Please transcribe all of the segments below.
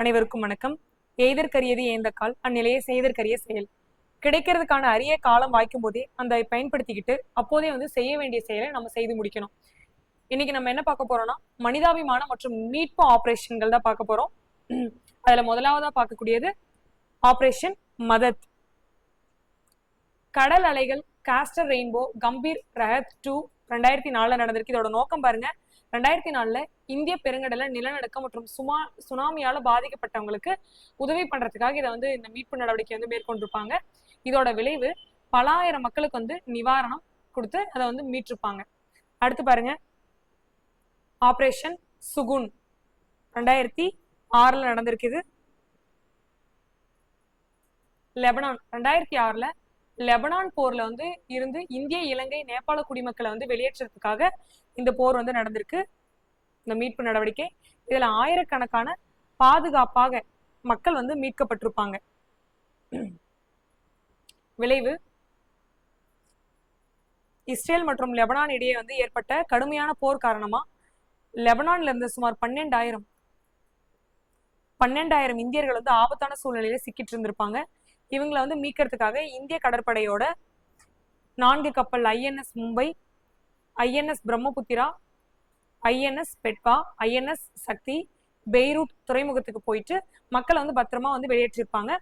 அனைவருக்கும் வணக்கம். எய்தற்கரியது ஏந்த கால் அந்நிலையை செய்தற்கரிய செயல். கிடைக்கிறதுக்கான அரிய காலம் வாய்க்கும் போதே அந்த பயன்படுத்திக்கிட்டு அப்போதே செய்ய வேண்டிய செயலை நம்ம செய்து முடிக்கணும். இன்னைக்கு நம்ம என்ன பார்க்க போறோம்னா மனிதாபிமானம் மற்றும் மீட்பு ஆபரேஷன்கள் தான் பார்க்க போறோம். அதுல முதலாவதா பார்க்கக்கூடியது ஆபரேஷன் மதத். கடல் அலைகள் காஸ்டர் ரெயின்போ கம்பீர் ரஹத் 2 2004 நடந்திருக்கு. இதோட நோக்கம் பாருங்க, 2004 இந்திய பெருங்கடல நிலநடுக்கம் மற்றும் சுனாமியால பாதிக்கப்பட்டவங்களுக்கு உதவி பண்றதுக்காக இதை இந்த மீட்பு நடவடிக்கை மேற்கொண்டிருப்பாங்க. இதோட விளைவு பல ஆயிரம் மக்களுக்கு நிவாரணம் கொடுத்து அதை மீட்டிருப்பாங்க. அடுத்து பாருங்க ஆபரேஷன் சுகுன் 2006 நடந்திருக்குது. லெபனான் 2006 லெபனான் போர்ல இருந்து இந்திய இலங்கை நேபாள குடிமக்களை வெளியேற்றதுக்காக இந்த போர் நடந்திருக்கு. இந்த மீட்பு நடவடிக்கை இதுல ஆயிரக்கணக்கான பாதுகாப்பாக மக்கள் மீட்கப்பட்டிருப்பாங்க. விளைவு இஸ்ரேல் மற்றும் லெபனான் இடையே ஏற்பட்ட கடுமையான போர் காரணமா லெபனான்ல இருந்த சுமார் 12,000 இந்தியர்கள் ஆபத்தான சூழ்நிலையில சிக்கிட்டு இருந்திருப்பாங்க. இவங்களை மீட்கிறதுக்காக இந்திய கடற்படையோட 4 கப்பல் INS Mumbai, INS Brahmaputra, INS Betwa, INS சக்தி, பெய்ரூட் துறைமுகத்துக்கு போயிட்டு மக்களை பத்திரமா வெளியேற்றிருப்பாங்க.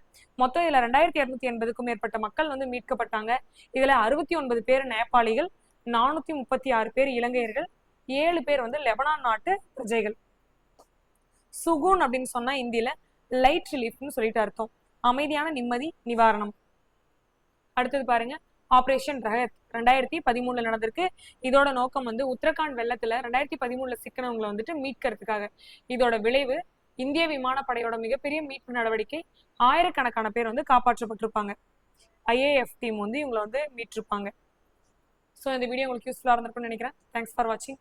மொத்தம் இதுல 2280க்கும் மேற்பட்ட மக்கள் மீட்கப்பட்டாங்க. இதுல 69 பேர் நேபாளிகள், 436 பேர் இலங்கையர்கள், 7 பேர் லெபனான் நாட்டு பிரஜைகள். சுகுன் அப்படின்னு சொன்னா இந்தியில லைட் ரிலீஃப்னு சொல்லிட்டு அர்த்தம், அமைதியான நிம்மதி நிவாரணம். அடுத்தது பாருங்க ஆபரேஷன் ரஹத் 2013 நடந்திருக்கு. இதோட நோக்கம் உத்தரகாண்ட் வெள்ளத்துல 2013 சிக்கனவங்களை மீட்கிறதுக்காக. இதோட விளைவு இந்திய விமானப்படையோட மிகப்பெரிய மீட்பு நடவடிக்கை. ஆயிரக்கணக்கான பேர் காப்பாற்றப்பட்டிருப்பாங்க. IAF டீம் இவங்களை மீட்டிருப்பாங்க. ஸோ இந்த வீடியோ உங்களுக்கு யூஸ்ஃபுல்லா இருந்திருக்கும்னு நினைக்கிறேன். தேங்க்ஸ் ஃபார் வாட்சிங்.